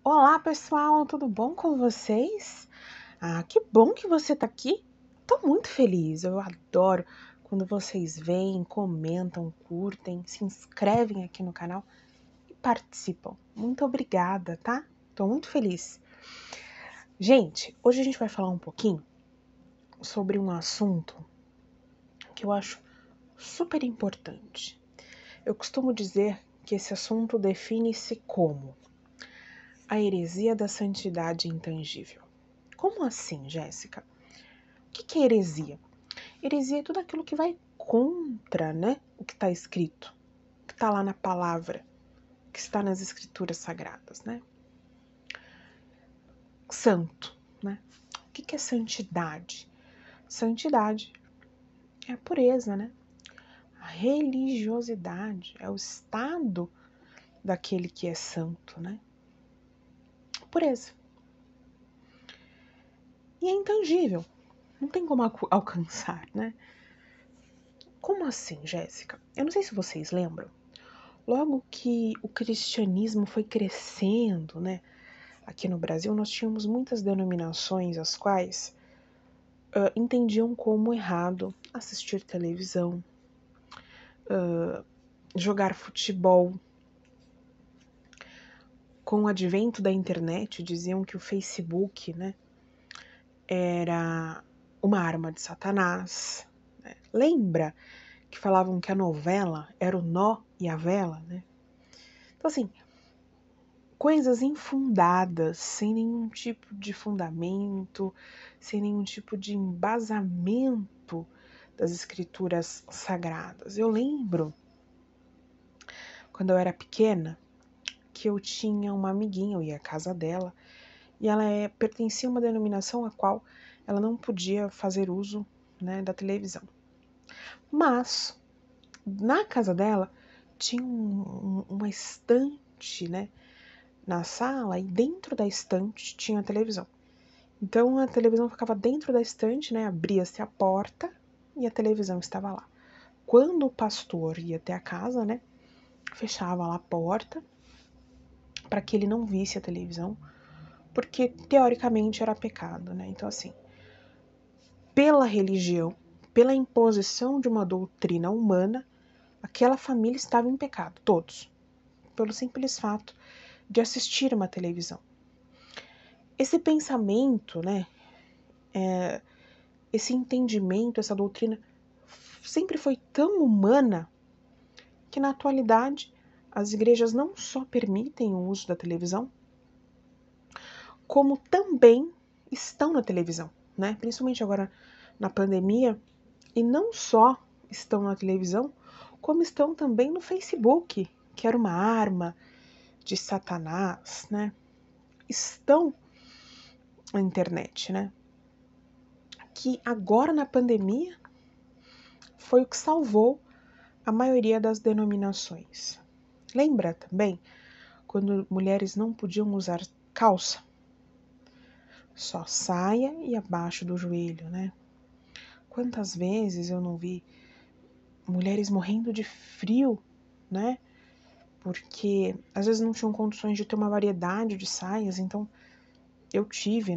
Olá, pessoal, tudo bom com vocês? Que bom que você está aqui. Estou muito feliz. Eu adoro quando vocês vêm, comentam, curtem, se inscrevem aqui no canal e participam. Muito obrigada, tá? Estou muito feliz. Gente, hoje a gente vai falar um pouquinho sobre um assunto que eu acho super importante. Eu costumo dizer que esse assunto define-se como a heresia da santidade intangível. Como assim, Jéssica? O que é heresia? Heresia é tudo aquilo que vai contra, o que está escrito, o que está lá na palavra, o que está nas escrituras sagradas, Santo, O que é santidade? Santidade é a pureza, A religiosidade é o estado daquele que é santo, Pureza. E é intangível, não tem como alcançar, Como assim, Jéssica? Eu não sei se vocês lembram, logo que o cristianismo foi crescendo, aqui no Brasil, nós tínhamos muitas denominações as quais entendiam como errado assistir televisão, jogar futebol. Com o advento da internet, diziam que o Facebook, era uma arma de Satanás. Lembra que falavam que a novela era o nó e a vela, Então, assim, coisas infundadas, sem nenhum tipo de fundamento, sem nenhum tipo de embasamento das escrituras sagradas. Eu lembro, quando eu era pequena, que eu tinha uma amiguinha, eu ia à casa dela, e ela pertencia a uma denominação a qual ela não podia fazer uso, da televisão. Mas, na casa dela, tinha uma estante, na sala, e dentro da estante tinha a televisão. Então a televisão ficava dentro da estante, abria-se a porta e a televisão estava lá. Quando o pastor ia até a casa, fechava lá a porta para que ele não visse a televisão, porque teoricamente era pecado, Então, assim, pela religião, pela imposição de uma doutrina humana, aquela família estava em pecado, todos, pelo simples fato de assistir uma televisão. Esse pensamento, esse entendimento, essa doutrina sempre foi tão humana que na atualidade as igrejas não só permitem o uso da televisão, como também estão na televisão, Principalmente agora na pandemia, e não só estão na televisão, como estão também no Facebook, que era uma arma de Satanás, Estão na internet, Que agora na pandemia foi o que salvou a maioria das denominações. Lembra também quando mulheres não podiam usar calça? Só saia e abaixo do joelho, Quantas vezes eu não vi mulheres morrendo de frio, Porque às vezes não tinham condições de ter uma variedade de saias, então eu tive,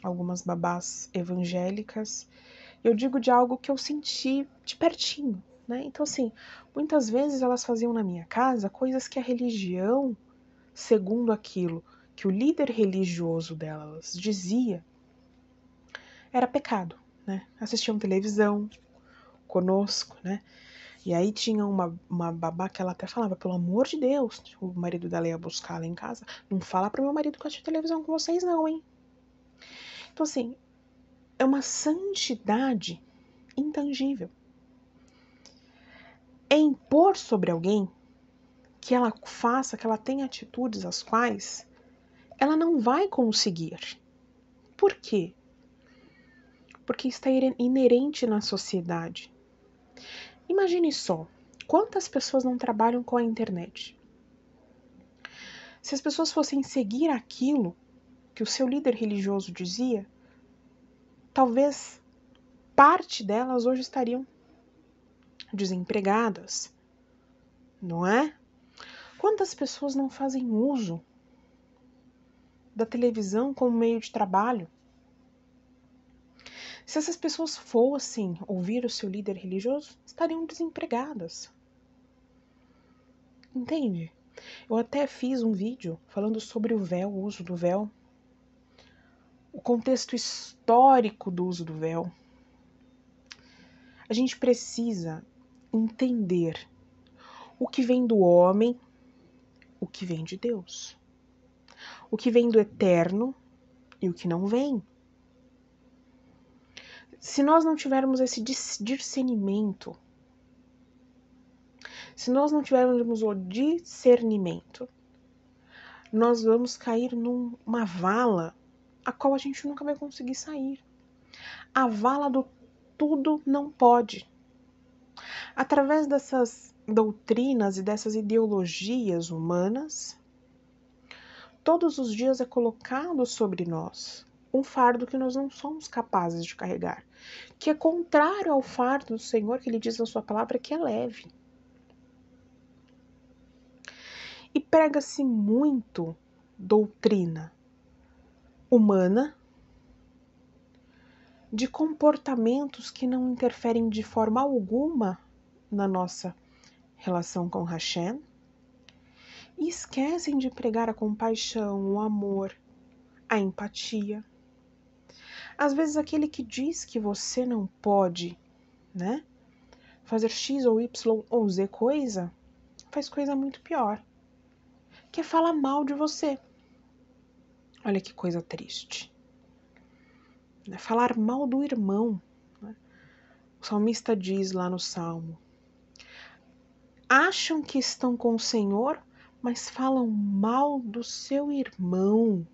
algumas babás evangélicas. Eu digo de algo que eu senti de pertinho, Então, assim, muitas vezes elas faziam na minha casa coisas que a religião, segundo aquilo que o líder religioso delas dizia, era pecado, Assistiam televisão conosco, E aí tinha uma babá que ela até falava, pelo amor de Deus, o marido dela ia buscar ela em casa, não fala pro meu marido que eu assisto televisão com vocês não, hein? Então, assim, é uma santidade intangível. É impor sobre alguém que ela faça, que ela tenha atitudes as quais ela não vai conseguir. Por quê? Porque está inerente na sociedade. Imagine só, quantas pessoas não trabalham com a internet? Se as pessoas fossem seguir aquilo que o seu líder religioso dizia, talvez parte delas hoje estariam desempregadas, não é? Quantas pessoas não fazem uso da televisão como meio de trabalho. Se essas pessoas fossem ouvir o seu líder religioso, estariam desempregadas. Entende? Eu até fiz um vídeo falando sobre o véu, o uso do véu, o contexto histórico do uso do véu. A gente precisa entender o que vem do homem, o que vem de Deus, o que vem do eterno e o que não vem. Se nós não tivermos esse discernimento, se nós não tivermos o discernimento, nós vamos cair numa vala a qual a gente nunca vai conseguir sair. A vala do tudo não pode. Através dessas doutrinas e dessas ideologias humanas, todos os dias é colocado sobre nós um fardo que nós não somos capazes de carregar, que é contrário ao fardo do Senhor, que Ele diz na sua palavra que é leve. E prega-se muito doutrina humana de comportamentos que não interferem de forma alguma na nossa relação com Hashem, e esquecem de pregar a compaixão, o amor, a empatia. Às vezes aquele que diz que você não pode, né, fazer X ou Y ou Z coisa, faz coisa muito pior, que é falar mal de você. Olha que coisa triste. Falar mal do irmão. Né? O salmista diz lá no Salmo: acham que estão com o Senhor, mas falam mal do seu irmão.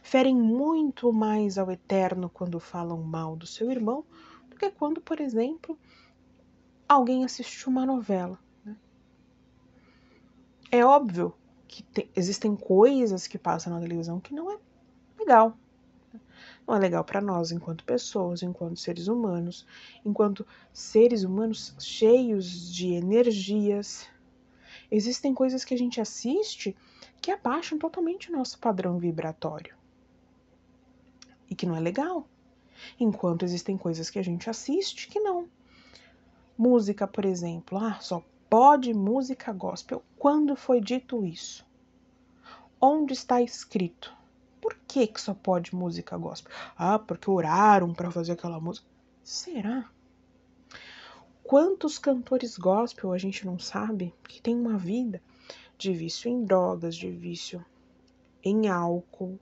Ferem muito mais ao Eterno quando falam mal do seu irmão do que quando, por exemplo, alguém assiste uma novela. Né? É óbvio que existem coisas que passam na televisão que não é legal. Não é legal para nós, enquanto pessoas, enquanto seres humanos cheios de energias. Existem coisas que a gente assiste que abaixam totalmente o nosso padrão vibratório. E que não é legal. Enquanto existem coisas que a gente assiste que não. Música, por exemplo. Só pode música gospel. Quando foi dito isso? Onde está escrito? Por que só pode música gospel? Porque oraram para fazer aquela música. Será? Quantos cantores gospel a gente não sabe que tem uma vida de vício em drogas, de vício em álcool,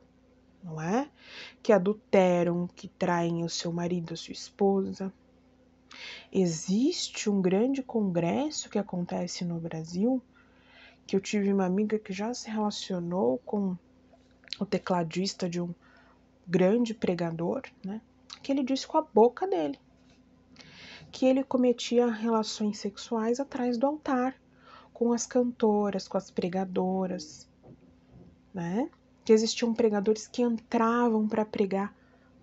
não é? Que adulteram, que traem o seu marido, a sua esposa. Existe um grande congresso que acontece no Brasil, que eu tive uma amiga que já se relacionou com o tecladista de um grande pregador, né? Que ele disse com a boca dele que ele cometia relações sexuais atrás do altar, com as cantoras, com as pregadoras, né? Que existiam pregadores que entravam para pregar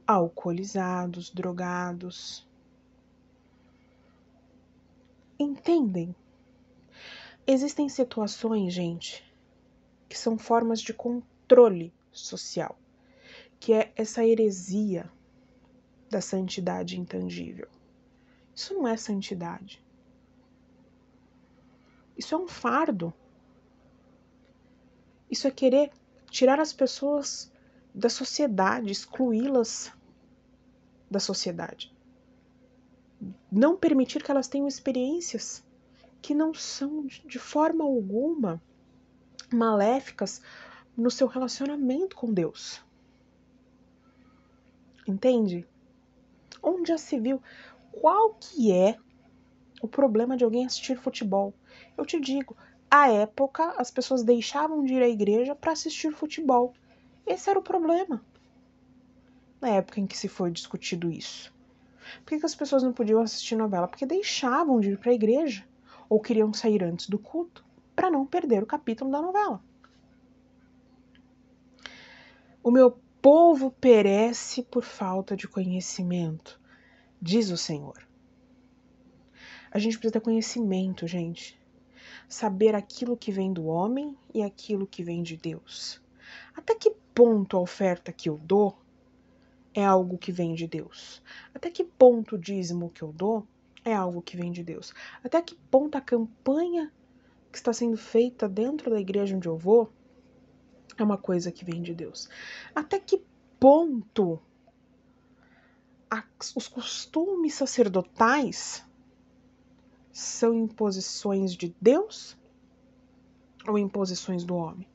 alcoolizados, drogados. Entendem? Existem situações, gente, que são formas de controle social, que é essa heresia da santidade intangível. Isso não é santidade. Isso é um fardo. Isso é querer tirar as pessoas da sociedade, excluí-las da sociedade. Não permitir que elas tenham experiências que não são de forma alguma maléficas no seu relacionamento com Deus. Entende? Onde já se viu? Qual que é o problema de alguém assistir futebol? Eu te digo, à época as pessoas deixavam de ir à igreja para assistir futebol. Esse era o problema. Na época em que se foi discutido isso. Por que as pessoas não podiam assistir novela? Porque deixavam de ir para a igreja ou queriam sair antes do culto para não perder o capítulo da novela. O meu povo perece por falta de conhecimento, diz o Senhor. A gente precisa ter conhecimento, gente. Saber aquilo que vem do homem e aquilo que vem de Deus. Até que ponto a oferta que eu dou é algo que vem de Deus? Até que ponto o dízimo que eu dou é algo que vem de Deus? Até que ponto a campanha que está sendo feita dentro da igreja onde eu vou é uma coisa que vem de Deus? Até que ponto os costumes sacerdotais são imposições de Deus ou imposições do homem?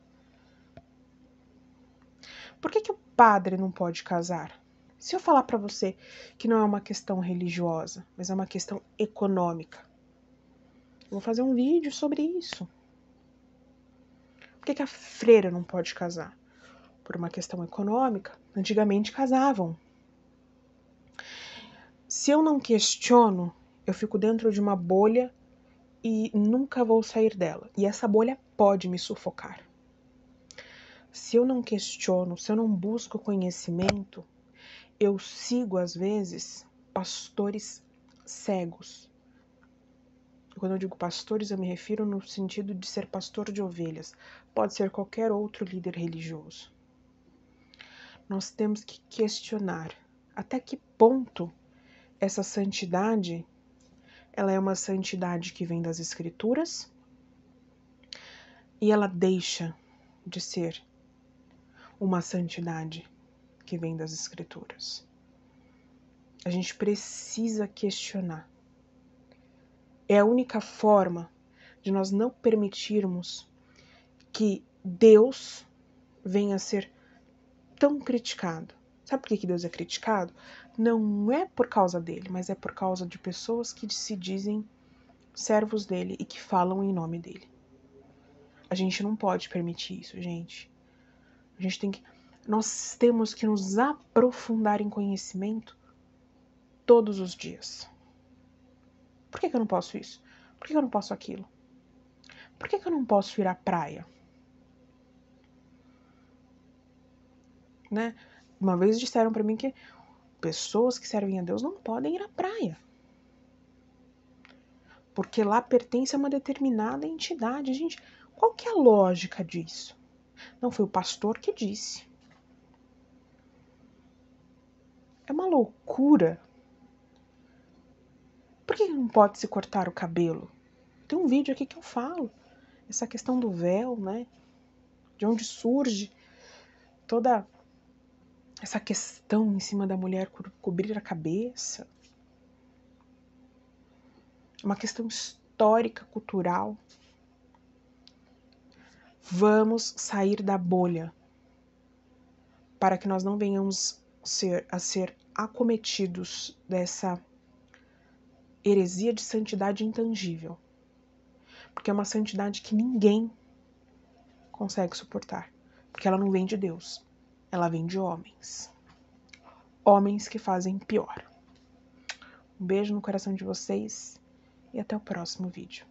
Por que o padre não pode casar? Se eu falar para você que não é uma questão religiosa, mas é uma questão econômica, eu vou fazer um vídeo sobre isso. Por que a freira não pode casar? Por uma questão econômica. Antigamente casavam. Se eu não questiono, eu fico dentro de uma bolha e nunca vou sair dela. E essa bolha pode me sufocar. Se eu não questiono, se eu não busco conhecimento, eu sigo, às vezes, pastores cegos. Quando eu digo pastores, eu me refiro no sentido de ser pastor de ovelhas. Pode ser qualquer outro líder religioso. Nós temos que questionar até que ponto essa santidade, ela é uma santidade que vem das Escrituras e ela deixa de ser uma santidade que vem das Escrituras. A gente precisa questionar. É a única forma de nós não permitirmos que Deus venha a ser tão criticado. Sabe por que Deus é criticado? Não é por causa dele, mas é por causa de pessoas que se dizem servos dele e que falam em nome dele. A gente não pode permitir isso, gente. Nós temos que nos aprofundar em conhecimento todos os dias. Por que eu não posso isso? Por que eu não posso aquilo? Por que eu não posso ir à praia? Né? Uma vez disseram para mim que pessoas que servem a Deus não podem ir à praia. Porque lá pertence a uma determinada entidade. Gente, qual que é a lógica disso? Não foi o pastor que disse. É uma loucura. Por que não pode se cortar o cabelo? Tem um vídeo aqui que eu falo. Essa questão do véu, né? De onde surge toda essa questão em cima da mulher cobrir a cabeça. Uma questão histórica, cultural. Vamos sair da bolha para que nós não venhamos a ser acometidos dessa heresia de santidade intangível. Porque é uma santidade que ninguém consegue suportar. Porque ela não vem de Deus. Ela vem de homens. Homens que fazem pior. Um beijo no coração de vocês e até o próximo vídeo.